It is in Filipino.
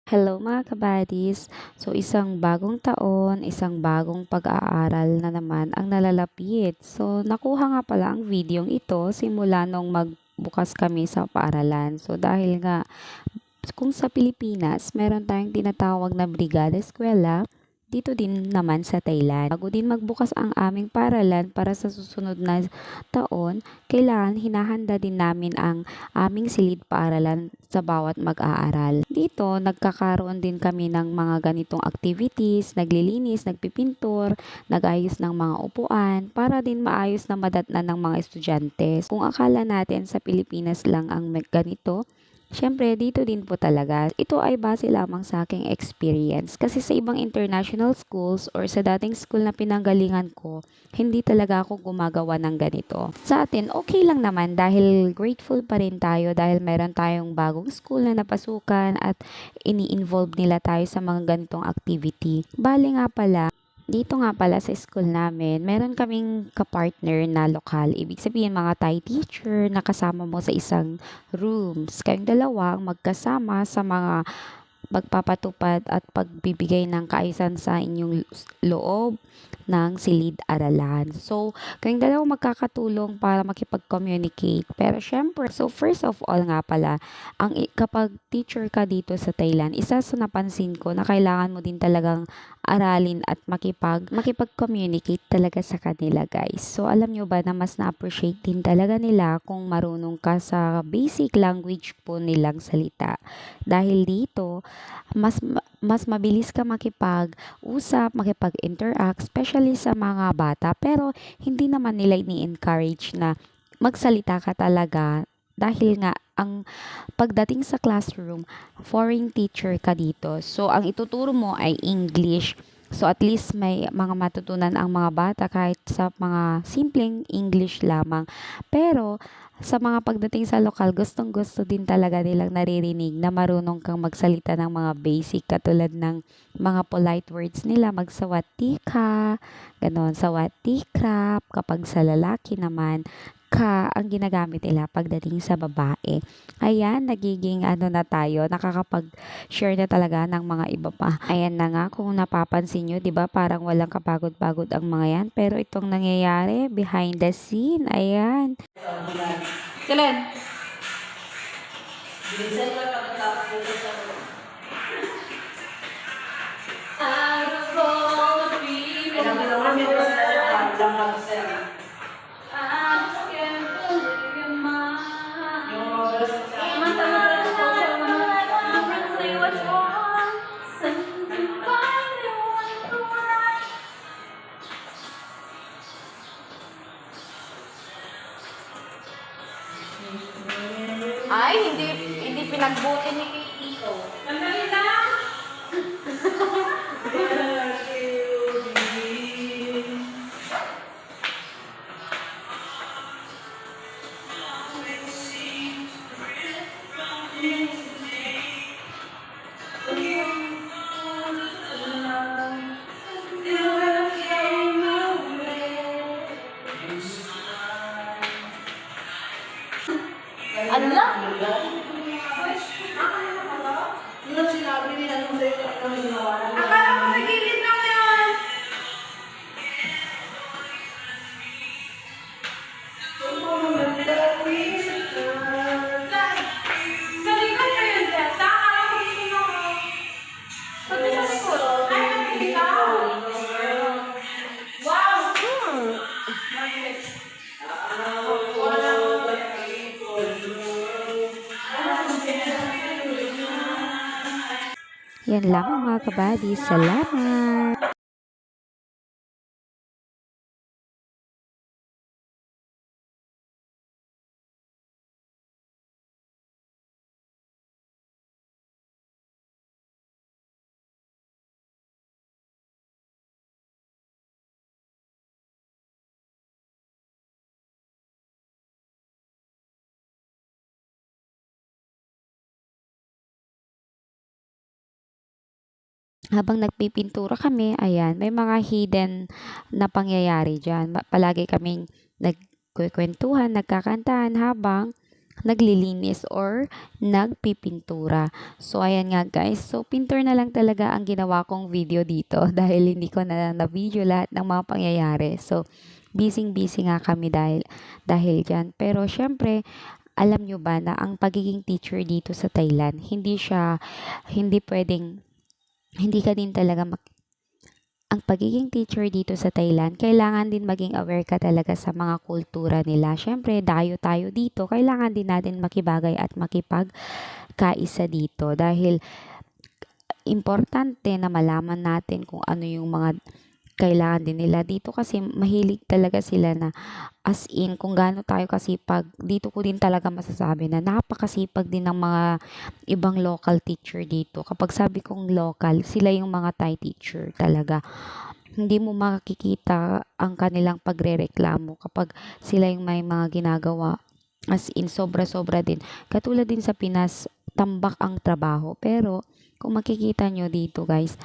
Hello mga kabadis. So isang bagong taon, isang bagong pag-aaral na naman ang nalalapit. So nakuha nga pala ang videong ito simula nung magbukas kami sa paaralan. So dahil nga kung sa Pilipinas meron tayong tinatawag na Brigada Eskwela, dito din naman sa Thailand. Bago din magbukas ang aming paaralan para sa susunod na taon, kailangan hinahanda din namin ang aming silid paaralan sa bawat mag-aaral. Dito, nagkakaroon din kami ng mga ganitong activities, naglilinis, nagpipintor, nag-ayos ng mga upuan, para din maayos na madatnan ng mga estudyante. Kung akala natin sa Pilipinas lang ang ganito, siyempre, dito din po talaga. Ito ay base lamang sa aking experience. Kasi sa ibang international schools or sa dating school na pinanggalingan ko, hindi talaga ako gumagawa ng ganito. Sa atin, okay lang naman dahil grateful pa rin tayo dahil meron tayong bagong school na napasukan at ini-involve nila tayo sa mga ganitong activity. Bali nga pala, dito nga pala sa school namin, meron kaming kapartner na lokal. Ibig sabihin mga Thai teacher na kasama mo sa isang rooms. Kayong dalawa ang magkasama sa mga pagpapatupad at pagbibigay ng kaayusan sa inyong loob ng silid-aralan. So, kayong dalawa magkakatulong para makipag-communicate. Pero syempre, so first of all nga pala, kapag teacher ka dito sa Thailand, isa sa napansin ko na kailangan mo din talagang aralin at makipag-communicate talaga sa kanila, guys. So, alam nyo ba na mas na-appreciate din talaga nila kung marunong ka sa basic language po nilang salita. Dahil dito, mas mabilis ka makipag-usap, makipag-interact, especially sa mga bata. Pero hindi naman nila ini-encourage na magsalita ka talaga dahil nga ang pagdating sa classroom, foreign teacher ka dito. So ang ituturo mo ay English. So at least may mga matutunan ang mga bata kahit sa mga simpleng English lamang. Pero sa mga pagdating sa lokal, gustong-gusto din talaga nilang naririnig na marunong kang magsalita ng mga basic katulad ng mga polite words nila, magsawati ka, ganon, sawati krap, kapag sa lalaki naman, ka ang ginagamit nila pagdating sa babae. Ayan, nagiging ano na tayo, nakakapag-share na talaga ng mga iba pa. Ayan na nga, kung napapansin nyo, di ba parang walang kapagod-pagod ang mga yan. Pero itong nangyayari, behind the scene, ayan. Kailan? Bilisan mo pagkatapos dito sa out of all the people in the world, I just can't believe you're mine. My heart is like I can see what's wrong. Something finally went right. Ay, hindi pinagbuti ni Tito. Sandali lang! Ano lang? Ano sinabi niya nung sa'yo kami ginawa na? Akala ko sa gilid lang yan! Sa likod ka yun dyan. Sa akala ko dito na. Pati sa likod. Ay, ikaw! Wow! Yan lamang mga kabady. Salamat! Habang nagpipintura kami, ayan, may mga hidden na pangyayari dyan. Palagi kaming nagkukwentuhan, nagkakantahan habang naglilinis or nagpipintura. So, ayan nga guys. So, pintor na lang talaga ang ginawa kong video dito dahil hindi ko na-video lahat ng mga pangyayari. So, busy-busy nga kami dahil dyan. Pero, syempre, alam nyo ba na ang pagiging teacher dito sa Thailand, hindi pwedeng, hindi ka din talaga ang pagiging teacher dito sa Thailand, kailangan din maging aware ka talaga sa mga kultura nila. Siyempre, dayo tayo dito, kailangan din natin makibagay at makipagkaisa dito dahil importante na malaman natin kung ano yung mga kailangan din nila dito kasi mahilig talaga sila na as in kung gaano tayo kasipag dito ko din talaga masasabi na napakasipag din ng mga ibang local teacher dito. Kapag sabi kong local, sila yung mga Thai teacher talaga. Hindi mo makikita ang kanilang pagrereklamo kapag sila yung may mga ginagawa. As in, sobra-sobra din. Katulad din sa Pinas, tambak ang trabaho. Pero, kung makikita nyo dito guys,